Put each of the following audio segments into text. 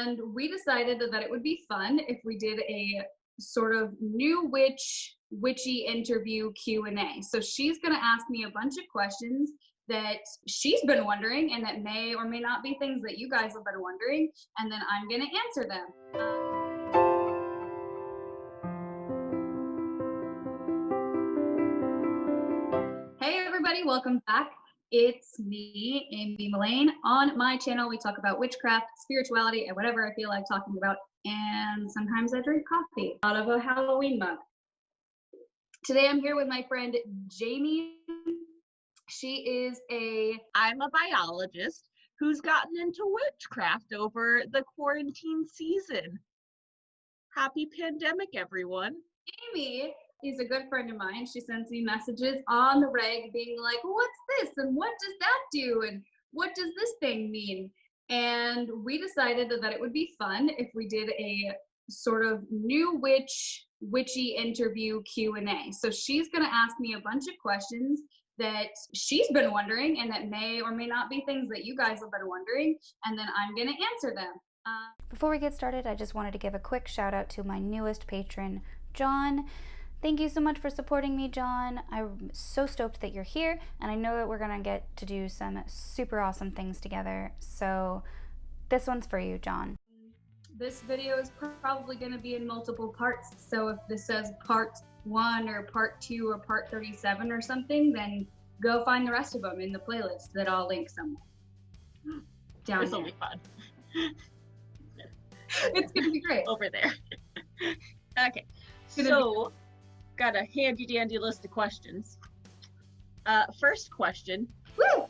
And we decided that it would be fun if we did a sort of new witchy interview Q&A. So she's going to ask me a bunch of questions that she's been wondering and that may or may not be things that you guys have been wondering, and then I'm going to answer them. Hey everybody, welcome back. It's me, Amy Melaine. On my channel, we talk about witchcraft, spirituality, and whatever I feel like talking about. And sometimes I drink coffee out of a Halloween mug. Today I'm here with my friend Jaime. I'm a biologist who's gotten into witchcraft over the quarantine season. Happy pandemic, everyone. Jaime is a good friend of mine. She sends me messages on the reg being like, what's this? And what does that do? And what does this thing mean? And we decided that it would be fun if we did a sort of new witchy interview Q&A. So she's going to ask me a bunch of questions that she's been wondering and that may or may not be things that you guys have been wondering, and then I'm going to answer them. Before we get started, I just wanted to give a quick shout out to my newest patron, John. Thank you so much for supporting me, John. I'm so stoked that you're here, and I know that we're gonna get to do some super awesome things together. So this one's for you, John. This video is probably gonna be in multiple parts. So if this says part 1 or part 2 or part 37 or something, then go find the rest of them in the playlist that I'll link somewhere. Down This will be fun. It's gonna be great. Over there. Okay, so got a handy dandy list of questions. First question. Woo!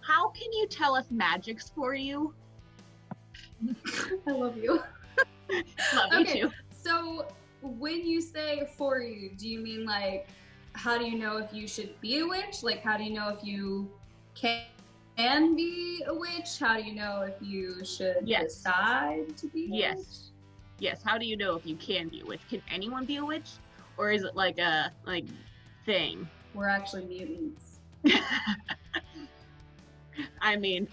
How can you tell if magic's for you? I love you. Love you too. So when you say for you, do you mean like, how do you know if you should be a witch? Like, how do you know if you can be a witch? How do you know if you should decide to be a witch? Yes, how do you know if you can be a witch? Can anyone be a witch? Or is it like a thing? We're actually mutants. I mean,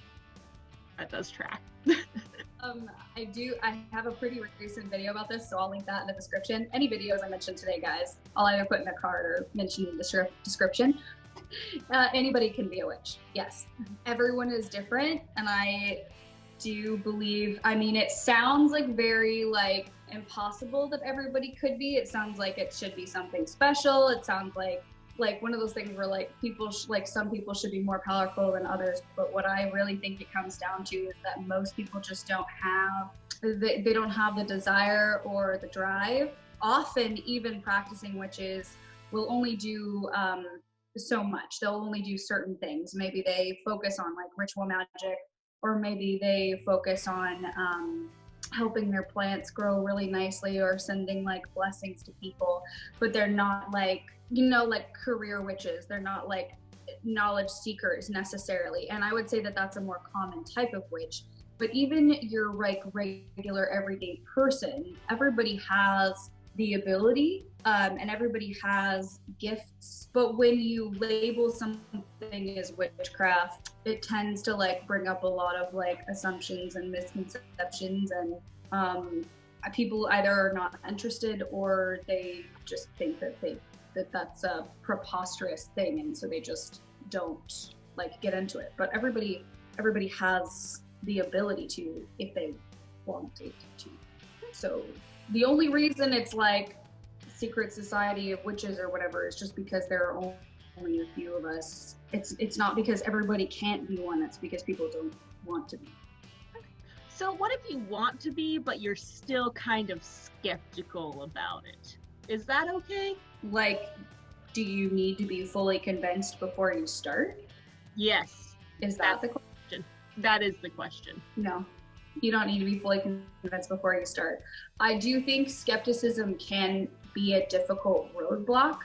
that does track. I have a pretty recent video about this, so I'll link that in the description. Any videos I mentioned today, guys, I'll either put in a card or mention in the description. Anybody can be a witch, yes. Everyone is different, and I do believe, I mean, it sounds like very like impossible that everybody could be. It sounds like it should be something special. It sounds like one of those things where like people some people should be more powerful than others. But what I really think it comes down to is that most people just don't have they don't have the desire or the drive. Often even practicing witches will only do so much. They'll only do certain things. Maybe they focus on like ritual magic, or maybe they focus on helping their plants grow really nicely or sending like blessings to people, but they're not like, like career witches. They're not like knowledge seekers necessarily. And I would say that that's a more common type of witch. But even your like regular everyday person, everybody has the ability and everybody has gifts. But when you label something as witchcraft, it tends to like bring up a lot of like assumptions and misconceptions, and people either are not interested or they just think that that's a preposterous thing, and so they just don't like get into it. But everybody has the ability to, if they wanted to. So the only reason it's like secret society of witches or whatever is just because there are only a few of us. It's not because everybody can't be one. It's because people don't want to be. So what if you want to be, but you're still kind of skeptical about it? Is that okay? Like, do you need to be fully convinced before you start? Yes. Is that the question? That is the question. No, you don't need to be fully convinced before you start. I do think skepticism can be a difficult roadblock.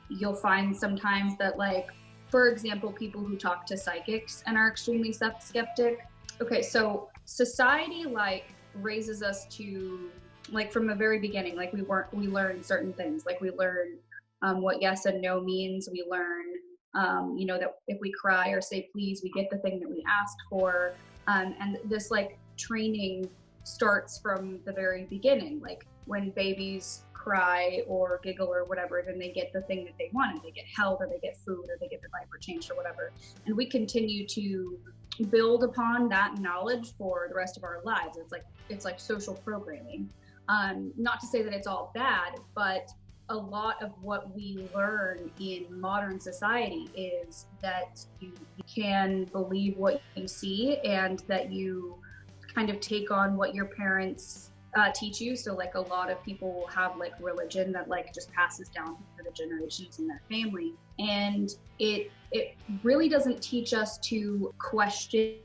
You'll find sometimes that, like, for example, people who talk to psychics and are extremely skeptic. Okay, so society like raises us to, like, from the very beginning, like we learn certain things. Like we learn what yes and no means. We learn that if we cry or say please, we get the thing that we asked for. And this like training starts from the very beginning. Like when babies cry or giggle or whatever, then they get the thing that they wanted. They get held, or they get food, or they get their diaper changed or whatever. And we continue to build upon that knowledge for the rest of our lives. It's like social programming. Not to say that it's all bad, but a lot of what we learn in modern society is that you can believe what you see, and that you kind of take on what your parents teach you. So like a lot of people will have like religion that like just passes down through the generations in their family, and it really doesn't teach us to question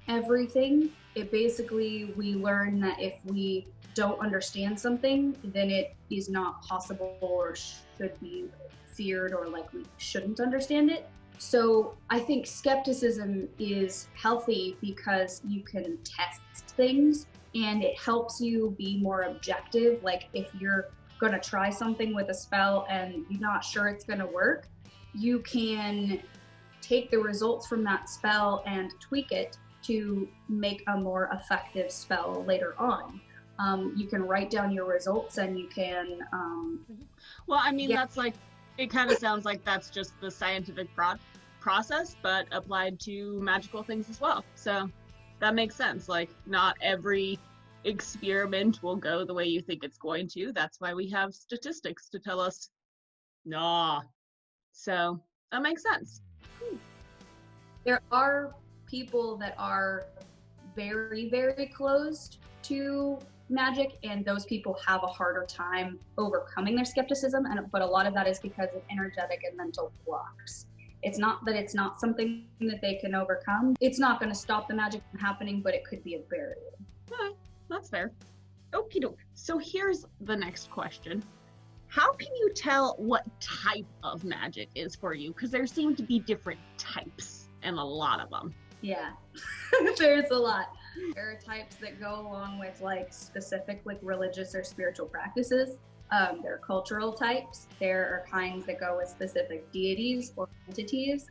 everything. It basically, we learn that if we don't understand something, then it is not possible or should be feared, or like we shouldn't understand it. So I think skepticism is healthy because you can test things, and it helps you be more objective. Like if you're going to try something with a spell and you're not sure it's going to work, you can take the results from that spell and tweak it to make a more effective spell later on. You can write down your results, and you can well, I mean, that's like, it kind of sounds like that's just the scientific process, but applied to magical things as well. So that makes sense. Like, not every experiment will go the way you think it's going to. That's why we have statistics to tell us, nah. So that makes sense. There are people that are very, very closed to magic, and those people have a harder time overcoming their skepticism, but a lot of that is because of energetic and mental blocks. It's not that it's not something that they can overcome. It's not going to stop the magic from happening, but it could be a barrier. Okay, that's fair. Okie doke. So here's the next question. How can you tell what type of magic is for you? Because there seem to be different types, and a lot of them. Yeah, there's a lot. There are types that go along with like specific like religious or spiritual practices. There are cultural types. There are kinds that go with specific deities or entities.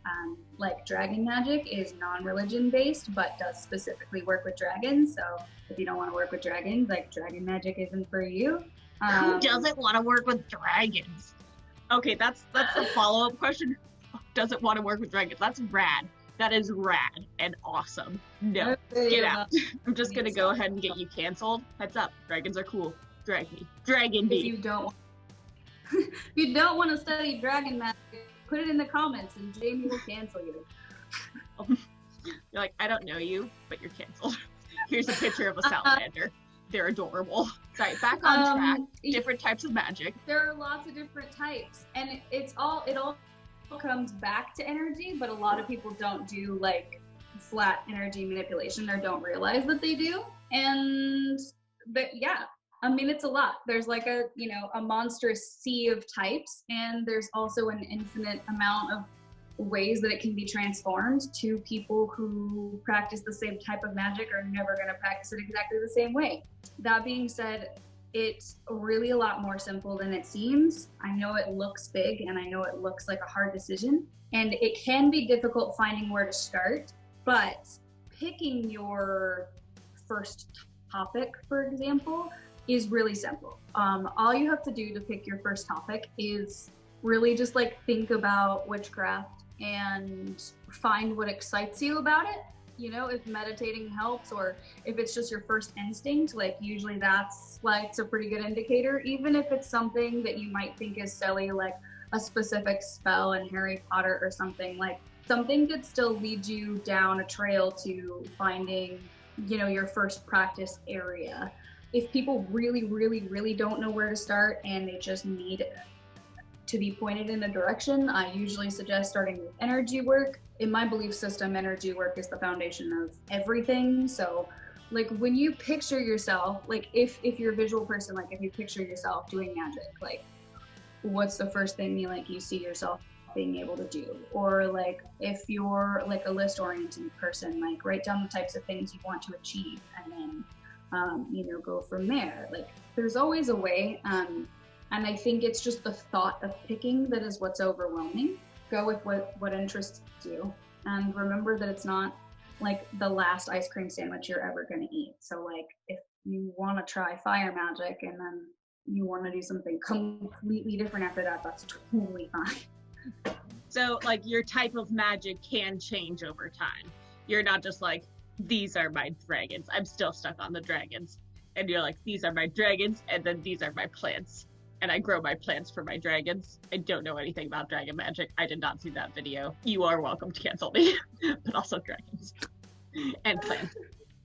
Like dragon magic is non-religion based, but does specifically work with dragons. So if you don't want to work with dragons, like dragon magic isn't for you. Who doesn't want to work with dragons? Okay, that's a follow-up question. Doesn't want to work with dragons. That's rad. That is rad and awesome. No, get out. I'm just gonna go ahead and get you canceled. Heads up, dragons are cool. Drag me. Dragon me. If you don't want to study dragon magic, put it in the comments and Jaime will cancel you. You're like, I don't know you, but you're canceled. Here's a picture of a salamander. They're adorable. Sorry, back on track. Different types of magic. There are lots of different types, and it all comes back to energy, but a lot of people don't do like flat energy manipulation, or don't realize that they do. But yeah, I mean, it's a lot. There's like a monstrous sea of types, and there's also an infinite amount of ways that it can be transformed. To people who practice the same type of magic are never going to practice it exactly the same way. That being said, it's really a lot more simple than it seems. I know it looks big, and I know it looks like a hard decision, and it can be difficult finding where to start, but picking your first topic, for example, is really simple. All you have to do to pick your first topic is really just like think about witchcraft and find what excites you about it. If meditating helps, or if it's just your first instinct, like usually that's a pretty good indicator. Even if it's something that you might think is silly, like a specific spell in Harry Potter or something, like something could still lead you down a trail to finding, your first practice area. If people really, really, really don't know where to start and they just need to be pointed in a direction, I usually suggest starting with energy work. In my belief system, energy work is the foundation of everything. So like when you picture yourself, like if you're a visual person, like if you picture yourself doing magic, like what's the first thing you see yourself being able to do? Or like if you're like a list oriented person, like write down the types of things you want to achieve, and then go from there. Like there's always a way. And I think it's just the thought of picking that is what's overwhelming. Go with what interests you, and remember that it's not like the last ice cream sandwich you're ever going to eat. So like if you want to try fire magic and then you want to do something completely different after that, that's totally fine. So like your type of magic can change over time. You're not just like, these are my dragons. I'm still stuck on the dragons. And you're like, these are my dragons, and then these are my plants. And I grow my plants for my dragons. I don't know anything about dragon magic. I did not see that video. You are welcome to cancel me. But also dragons and plants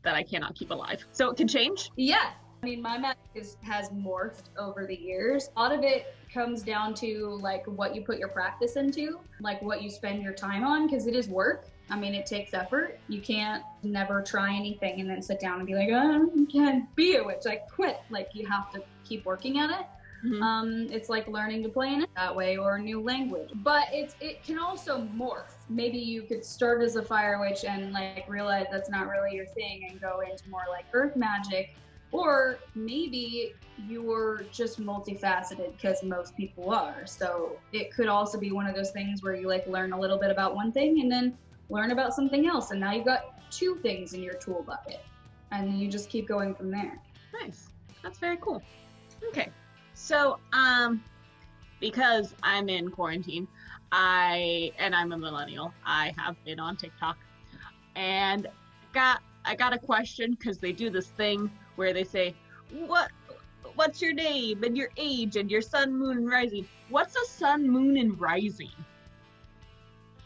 that I cannot keep alive. So it can change? Yeah. I mean, my magic has morphed over the years. A lot of it comes down to like what you put your practice into, like what you spend your time on, because it is work. I mean, it takes effort. You can't never try anything and then sit down and be like, oh, I can't be a witch. Like, quit. Like, you have to keep working at it. Mm-hmm. It's like learning to play in it that way or a new language. But it can also morph. Maybe you could start as a fire witch and like realize that's not really your thing and go into more like earth magic. Or maybe you're just multifaceted, because most people are. So it could also be one of those things where you like learn a little bit about one thing and then learn about something else. And now you've got 2 things in your tool bucket. And you just keep going from there. Nice. That's very cool. Okay. So, because I'm in quarantine, and I'm a millennial, I have been on TikTok, and I got a question, because they do this thing where they say, what's your name and your age and your sun, moon, and rising? What's a sun, moon, and rising?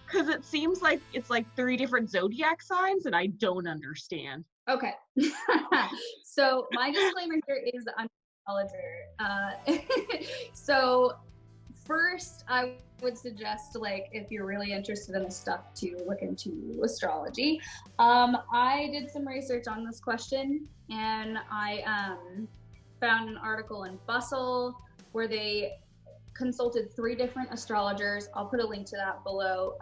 Because it seems like it's like 3 different zodiac signs, and I don't understand. Okay. So my disclaimer here is that I'm an astrologer. So first, I would suggest, like, if you're really interested in this stuff, to look into astrology. I did some research on this question, and I found an article in Bustle where they consulted 3 different astrologers. I'll put a link to that below.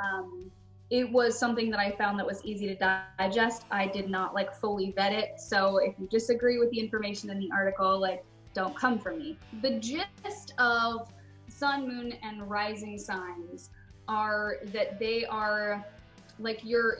It was something that I found that was easy to digest. I did not like fully vet it. So if you disagree with the information in the article, like, don't come for me. The gist of sun, moon, and rising signs are that they are like your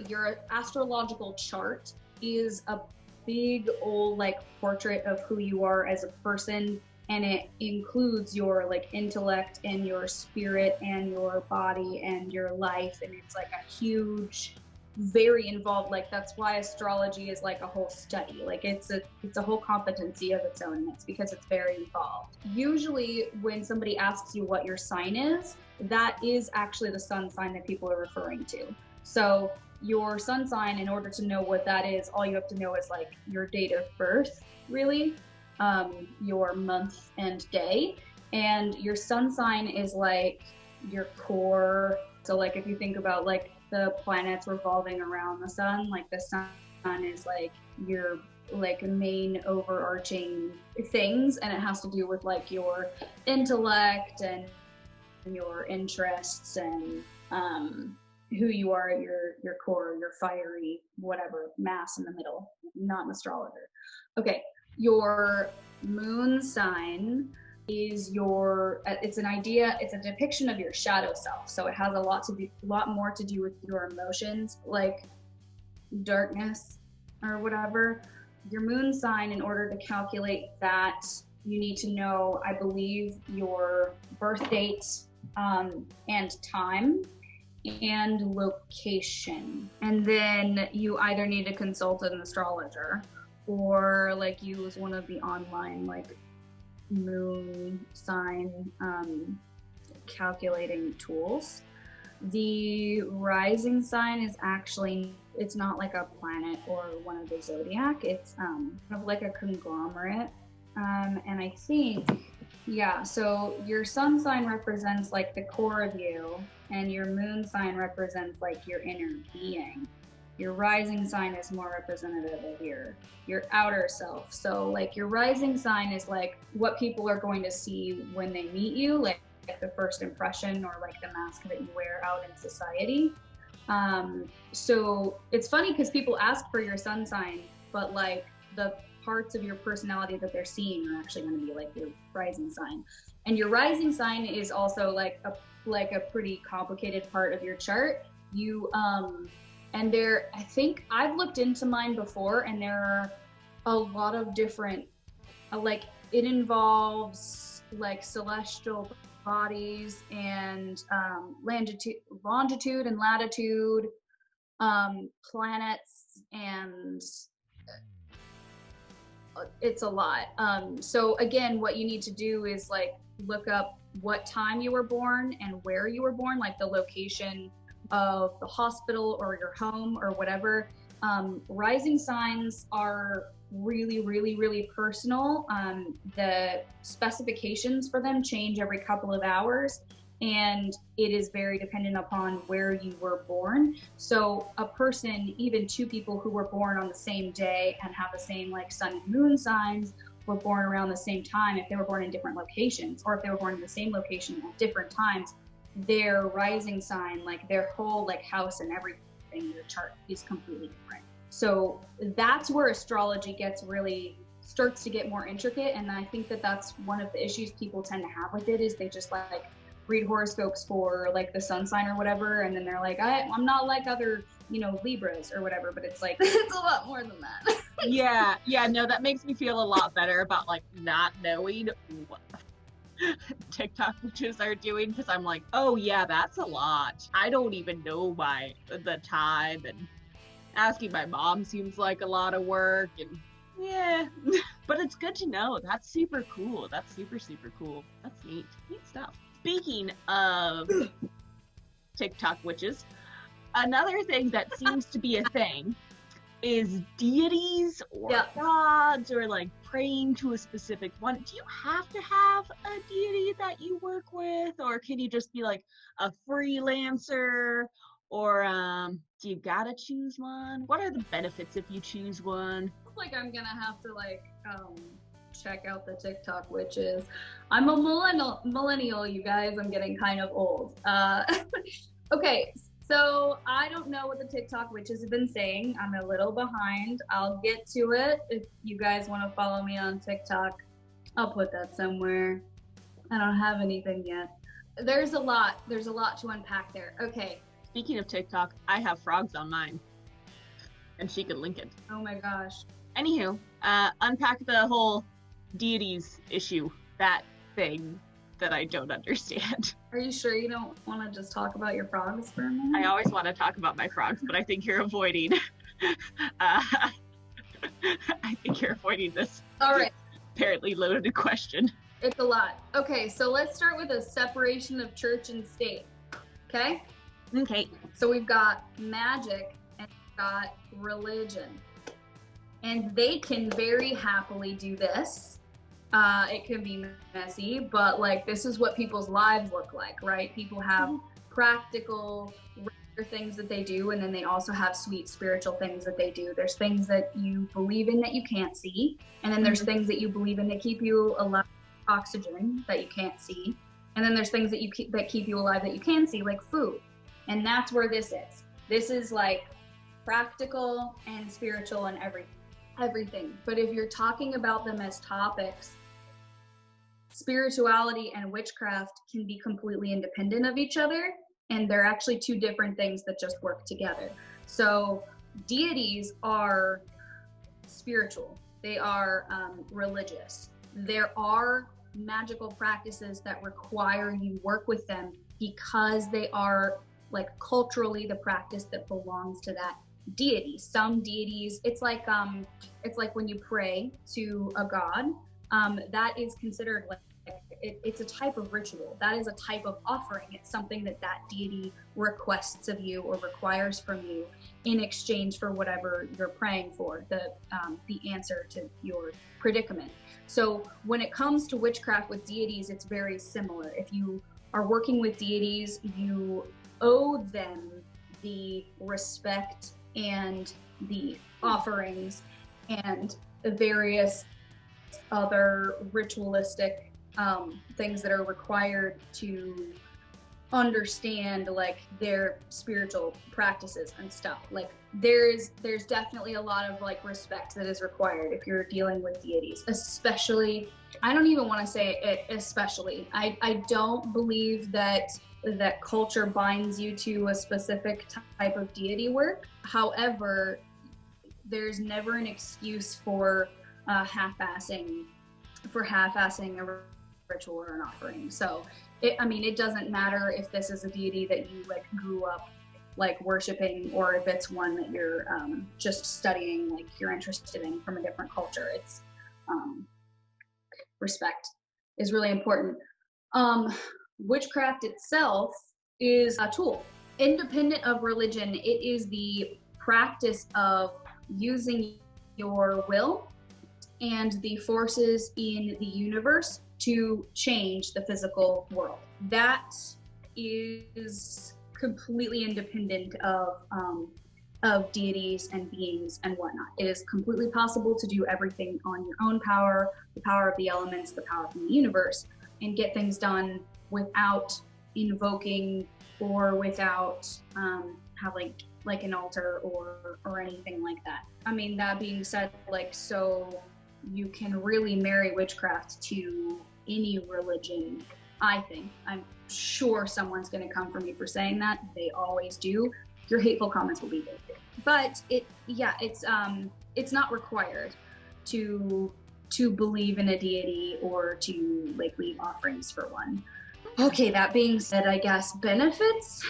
astrological chart is a big old like portrait of who you are as a person, and it includes your like intellect and your spirit and your body and your life, and it's like a huge, very involved, like that's why astrology is like a whole study. Like it's a whole competency of its own, and it's because it's very involved. Usually when somebody asks you what your sign is, that is actually the sun sign that people are referring to. So your sun sign, in order to know what that is, all you have to know is like your date of birth, really, your month and day, and your sun sign is like your core. So like if you think about like the planets revolving around the sun, like the sun is like your like main overarching things, and it has to do with like your intellect and your interests and who you are at your core, your fiery whatever mass in the middle. Not an astrologer. Okay, your moon sign is it's an idea, it's a depiction of your shadow self. So it has a lot more to do with your emotions, like darkness or whatever. Your moon sign, in order to calculate that, you need to know, I believe, your birth date and time and location. And then you either need to consult an astrologer or like use one of the online like moon sign calculating tools. The rising sign is actually, it's not like a planet or one of the zodiac, it's kind of like a conglomerate, and I think, yeah, so your sun sign represents like the core of you, and your moon sign represents like your inner being. Your rising sign is more representative of your outer self. So like your rising sign is like what people are going to see when they meet you, like the first impression, or like the mask that you wear out in society. So it's funny because people ask for your sun sign, but like the parts of your personality that they're seeing are actually going to be like your rising sign. And your rising sign is also like a pretty complicated part of your chart. You And I think I've looked into mine before, and there are a lot of different, like it involves like celestial bodies and longitude and latitude, planets, and it's a lot. So again, what you need to do is like look up what time you were born and where you were born, like the location of the hospital or your home or whatever. Rising signs are really, really, really personal. The specifications for them change every couple of hours, and it is very dependent upon where you were born. So a person, even two people who were born on the same day and have the same like sun and moon signs, were born around the same time, if they were born in different locations, or if they were born in the same location at different times, their rising sign, like their whole like house and everything in the chart is completely different. So that's where astrology starts to get more intricate. And I think that that's one of the issues people tend to have with it, is they just like read horoscopes for like the sun sign or whatever, and then they're like, I'm not like other, Libras or whatever, but it's like it's a lot more than that. Yeah, no, that makes me feel a lot better about like not knowing what TikTok witches are doing, because I'm like, oh yeah, that's a lot. I don't even know the time, and asking my mom seems like a lot of work, and yeah, but it's good to know. That's super cool. That's super, super cool. That's neat stuff. Speaking of TikTok witches, another thing that seems to be a thing is deities or gods, or like praying to a specific one. Do you have to have a deity that you work with, or can you just be like a freelancer, or do you gotta choose one? What are the benefits if you choose one? Like I'm gonna have to like check out the TikTok witches. I'm a millennial, you guys. I'm getting kind of old. Okay, so I don't know what the TikTok witches have been saying. I'm a little behind. I'll get to it. If you guys want to follow me on TikTok, I'll put that somewhere. I don't have anything yet. There's a lot to unpack there. Okay. Speaking of TikTok, I have frogs on mine, and she can link it. Oh my gosh. Anywho, unpack the whole deities issue, that thing that I don't understand. Are you sure you don't want to just talk about your frogs for a minute? I always want to talk about my frogs, but I think you're avoiding. I think you're avoiding this. All right. Apparently loaded question. It's a lot. Okay, so let's start with a separation of church and state. Okay? Okay. So we've got magic and we've got religion. And they can very happily do this. It can be messy, but like this is what people's lives look like, right? People have practical regular things that they do, and then they also have sweet spiritual things that they do. There's things that you believe in that you can't see, and then there's things that you believe in that keep you alive, oxygen that you can't see, and then there's things that keep you alive that you can see, like food. And that's where this is. This is like practical and spiritual and everything. But if you're talking about them as topics, spirituality and witchcraft can be completely independent of each other, and they're actually two different things that just work together. So deities are spiritual, they are religious. There are magical practices that require you work with them because they are like culturally the practice that belongs to that deity. Some deities, it's like when you pray to a god, that is considered like it's a type of ritual. That is a type of offering. It's something that deity requests of you or requires from you in exchange for whatever you're praying for, the answer to your predicament. So when it comes to witchcraft with deities, it's very similar. If you are working with deities, you owe them the respect and the offerings and the various other ritualistic things that are required to understand like their spiritual practices and stuff. Like there's definitely a lot of like respect that is required if you're dealing with deities, especially, I don't even want to say it especially. I don't believe that that culture binds you to a specific type of deity work. However, there's never an excuse for half-assing a ritual or an offering. So it doesn't matter if this is a deity that you like grew up like worshiping, or if it's one that you're just studying, like you're interested in from a different culture. It's respect is really important. Witchcraft itself is a tool. Independent of religion, it is the practice of using your will and the forces in the universe to change the physical world. That is completely independent of deities and beings and whatnot. It is completely possible to do everything on your own power, the power of the elements, the power from the universe, and get things done without invoking or without having like an altar or anything like that. I mean, that being said, like, so you can really marry witchcraft to any religion, I think. I'm sure someone's going to come for me for saying that. They always do. Your hateful comments will be there. But it's not required to believe in a deity or to like leave offerings for one. Okay, that being said, I guess benefits.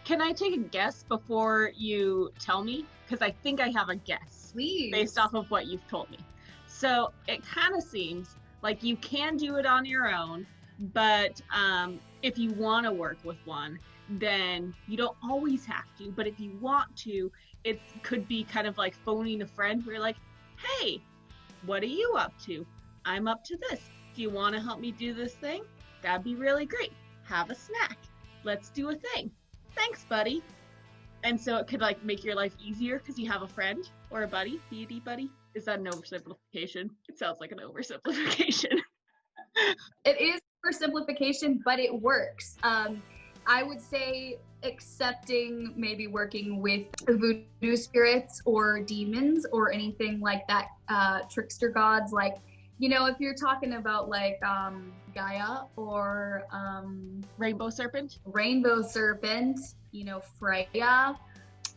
Can I take a guess before you tell me? Because I think I have a guess. Please. Based off of what you've told me. So it kind of seems like you can do it on your own, but if you want to work with one, then you don't always have to. But if you want to, it could be kind of like phoning a friend where you're like, hey, what are you up to? I'm up to this. Do you want to help me do this thing? That'd be really great. Have a snack. Let's do a thing. Thanks, buddy. And so it could like make your life easier because you have a friend or a buddy, deity buddy. Is that an oversimplification? It sounds like an oversimplification. It is oversimplification, but it works. I would say accepting maybe working with voodoo spirits or demons or anything like that, trickster gods, like, you know, if you're talking about like Gaia or Rainbow serpent, you know, Freya,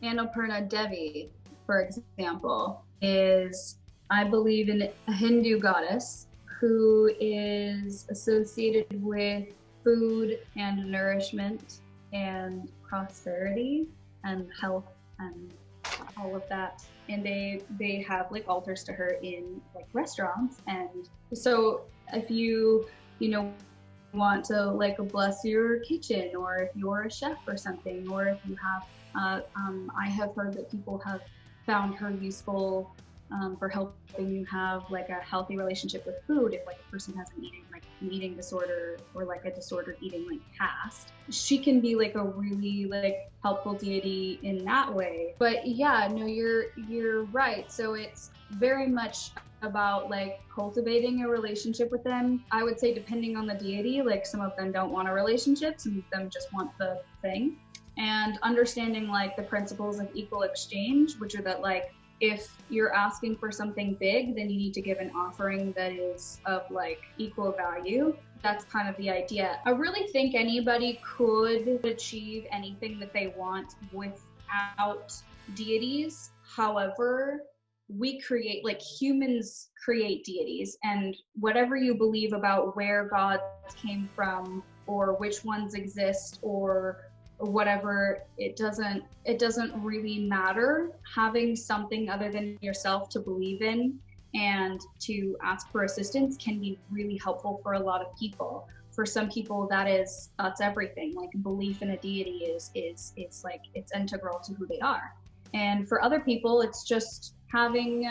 Annapurna Devi, for example, is, I believe, in a Hindu goddess who is associated with food and nourishment and prosperity and health and all of that. And they have like altars to her in like restaurants. And so if you know, want to like bless your kitchen, or if you're a chef or something, or if you have, I have heard that people have found her useful for helping you have like a healthy relationship with food. If like a person has an eating disorder or like a disordered eating like past, she can be like a really like helpful deity in that way. But yeah, no, you're right. So it's very much about like cultivating a relationship with them. I would say depending on the deity, like some of them don't want a relationship, some of them just want the thing. And understanding like the principles of equal exchange, which are that like if you're asking for something big, then you need to give an offering that is of like equal value. That's kind of the idea. I really think anybody could achieve anything that they want without deities. However, we create, like humans create deities, and whatever you believe about where gods came from or which ones exist or whatever, it doesn't really matter. Having something other than yourself to believe in and to ask for assistance can be really helpful for a lot of people. For some people, that's everything. Like belief in a deity is like, it's integral to who they are. And for other people, it's just having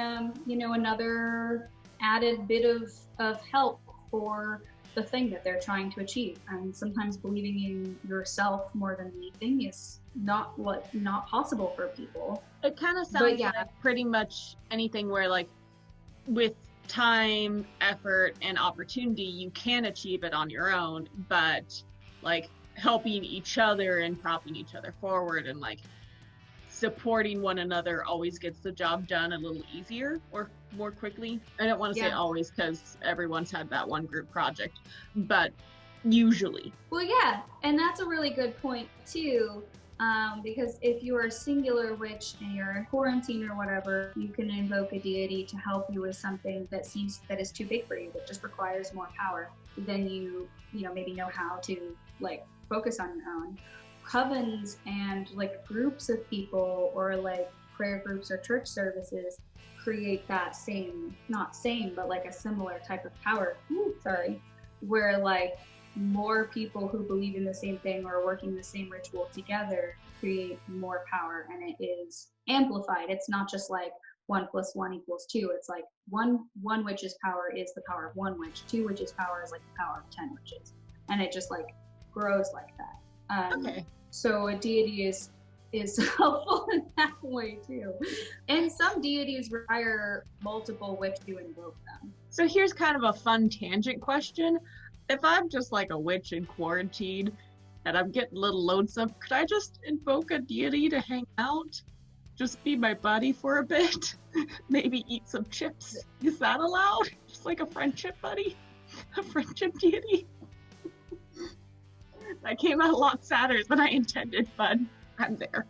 another added bit of help for the thing that they're trying to achieve. And sometimes believing in yourself more than anything is not possible for people. It kind of sounds like pretty much anything where like with time, effort, and opportunity, you can achieve it on your own, but like helping each other and propping each other forward and like supporting one another always gets the job done a little easier or more quickly. I don't want to say always because everyone's had that one group project, but usually. Well, yeah, and that's a really good point too. Because if you are a singular witch and you're in quarantine or whatever, you can invoke a deity to help you with something that is too big for you, that just requires more power than you maybe know how to like focus on your own. Covens and like groups of people or like prayer groups or church services create that but like a similar type of power. Where like more people who believe in the same thing or are working the same ritual together create more power, and it is amplified. It's not just like 1 + 1 = 2. It's like one witch's power is the power of one witch. 2 witches' power is like the power of 10 witches, and it just like grows like that. Okay. So a deity is helpful in that way too. And some deities require multiple witch to invoke them. So here's kind of a fun tangent question. If I'm just like a witch in quarantine and I'm getting a little lonesome, could I just invoke a deity to hang out? Just be my buddy for a bit? Maybe eat some chips? Is that allowed? Just like a friendship buddy? A friendship deity? That came out a lot sadder than I intended, but I'm there.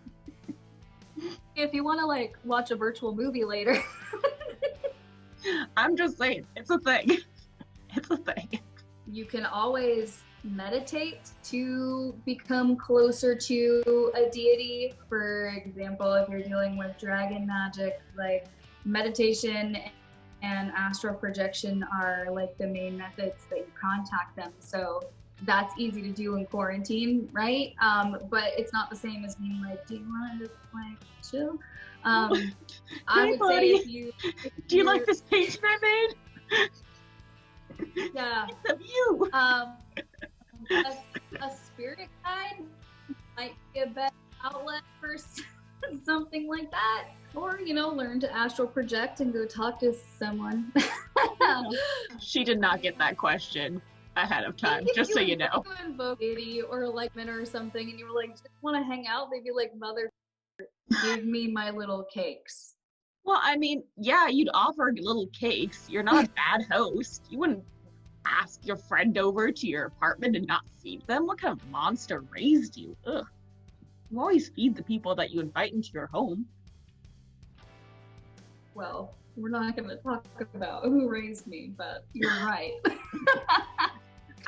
If you want to like watch a virtual movie later. I'm just saying, it's a thing. It's a thing. You can always meditate to become closer to a deity. For example, if you're dealing with dragon magic, like meditation and astral projection are like the main methods that you contact them. So that's easy to do in quarantine, right? But it's not the same as being like, do you want to like chill? I would say if you... Do you like this painting I made? Yeah. It's of you. A spirit guide might be a better outlet for something like that. Or, learn to astral project and go talk to someone. She did not get that question ahead of time, just so you know. If you invoke a deity or a Lightman or something and you were like, just want to hang out, they'd be like, mother, give me my little cakes. Well, I mean, yeah, you'd offer little cakes. You're not a bad host. You wouldn't ask your friend over to your apartment and not feed them. What kind of monster raised you? Ugh. You always feed the people that you invite into your home. Well, we're not going to talk about who raised me, but you're right.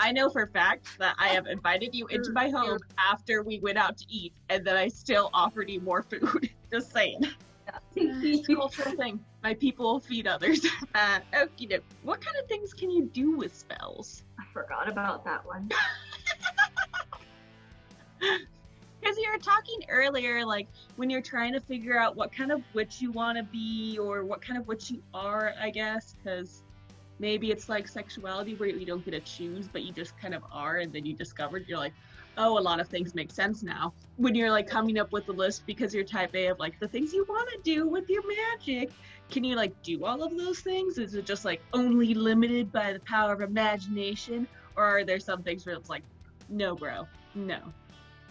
I know for a fact that I have invited you into my home after we went out to eat, and that I still offered you more food. Just saying. It's a cultural thing. My people will feed others. Okay, what kind of things can you do with spells? I forgot about that one. Because you were talking earlier, like, when you're trying to figure out what kind of witch you want to be, or what kind of witch you are, I guess, because maybe it's like sexuality where you don't get to choose, but you just kind of are, and then you discovered, you're like, oh, a lot of things make sense now. When you're like coming up with a list because you're type A of like the things you want to do with your magic, can you like do all of those things? Is it just like only limited by the power of imagination? Or are there some things where it's like, no, bro, no.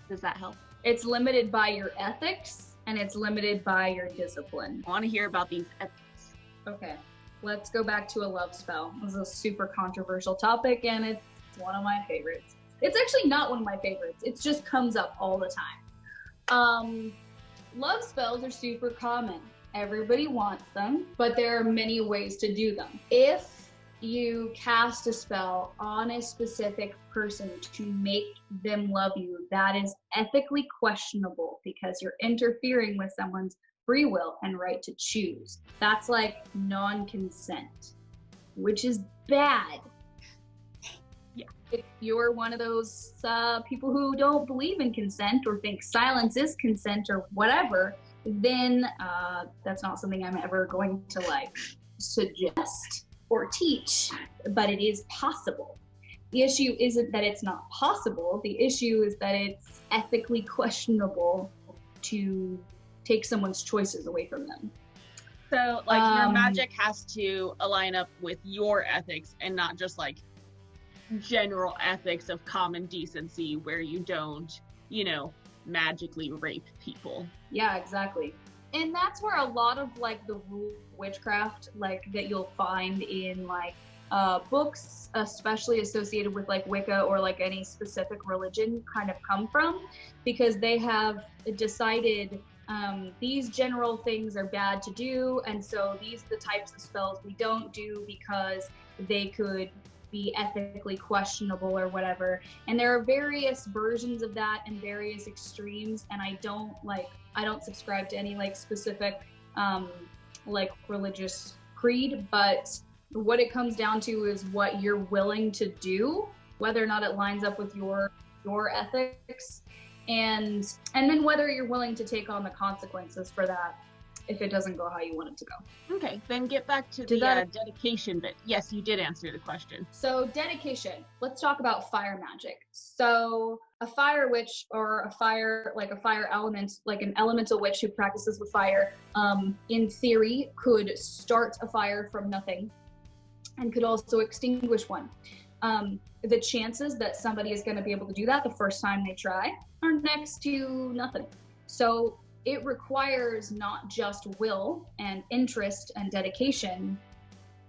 Does that help? It's limited by your ethics and it's limited by your discipline. I want to hear about these ethics. Okay, let's go back to a love spell. This is a super controversial topic and it's one of my favorites. It's actually not one of my favorites. It just comes up all the time. Love spells are super common. Everybody wants them, but there are many ways to do them. If you cast a spell on a specific person to make them love you, that is ethically questionable because you're interfering with someone's free will and right to choose. That's like non-consent, which is bad. If you're one of those people who don't believe in consent or think silence is consent or whatever, then that's not something I'm ever going to like suggest or teach, but it is possible. The issue isn't that it's not possible. The issue is that it's ethically questionable to take someone's choices away from them. So like your magic has to align up with your ethics and not just like general ethics of common decency where you don't, magically rape people. Yeah, exactly. And that's where a lot of like the rule of witchcraft, like that you'll find in like books, especially associated with like Wicca or like any specific religion, kind of come from, because they have decided these general things are bad to do, and so these are the types of spells we don't do because they could be ethically questionable or whatever. And there are various versions of that and various extremes, and I don't subscribe to any like specific like religious creed, but what it comes down to is what you're willing to do, whether or not it lines up with your ethics, and then whether you're willing to take on the consequences for that if it doesn't go how you want it to go. Okay, then get back to the dedication bit. Yes, you did answer the question. So dedication, let's talk about fire magic. So a fire witch, or a fire element, like an elemental witch who practices with fire, in theory could start a fire from nothing and could also extinguish one. The chances that somebody is going to be able to do that the first time they try are next to nothing. So it requires not just will and interest and dedication.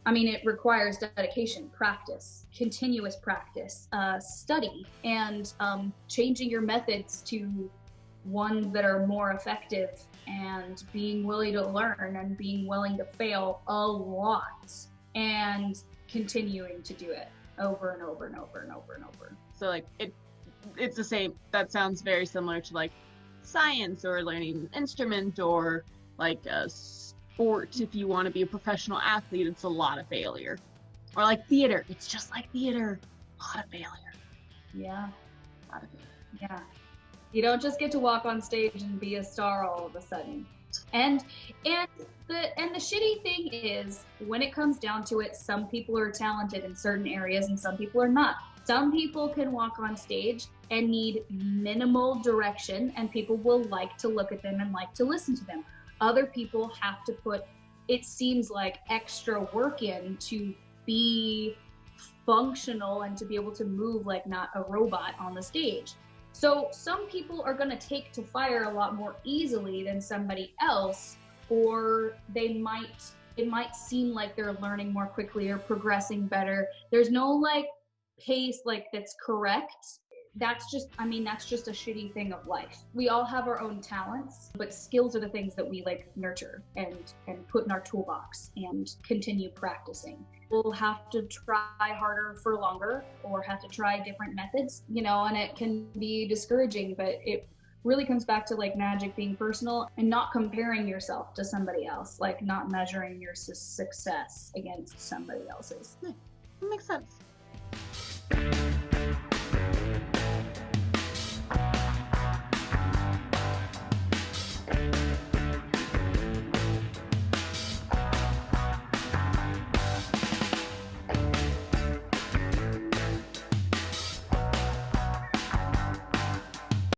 I mean, it requires dedication, practice, continuous practice, study, and changing your methods to ones that are more effective, and being willing to learn and being willing to fail a lot and continuing to do it over and over and over and over and over. So like it's the same. That sounds very similar to like science or learning an instrument, or like a sport. If you want to be a professional athlete, it's a lot of failure. Or like theater, it's just like theater, a lot of failure. Yeah. A lot of failure. Yeah. You don't just get to walk on stage and be a star all of a sudden. And the shitty thing is, when it comes down to it, some people are talented in certain areas and some people are not. Some people can walk on stage and need minimal direction, and people will like to look at them and like to listen to them. Other people have to put, it seems like, extra work in to be functional and to be able to move like not a robot on the stage. So some people are going to take to fire a lot more easily than somebody else, or it might seem like they're learning more quickly or progressing better. There's no like pace like that's correct. That's just a shitty thing of life. We all have our own talents, but skills are the things that we like nurture and put in our toolbox and continue practicing. We'll have to try harder for longer, or have to try different methods, and it can be discouraging, but it really comes back to like magic being personal and not comparing yourself to somebody else, like not measuring your success against somebody else's. That makes sense.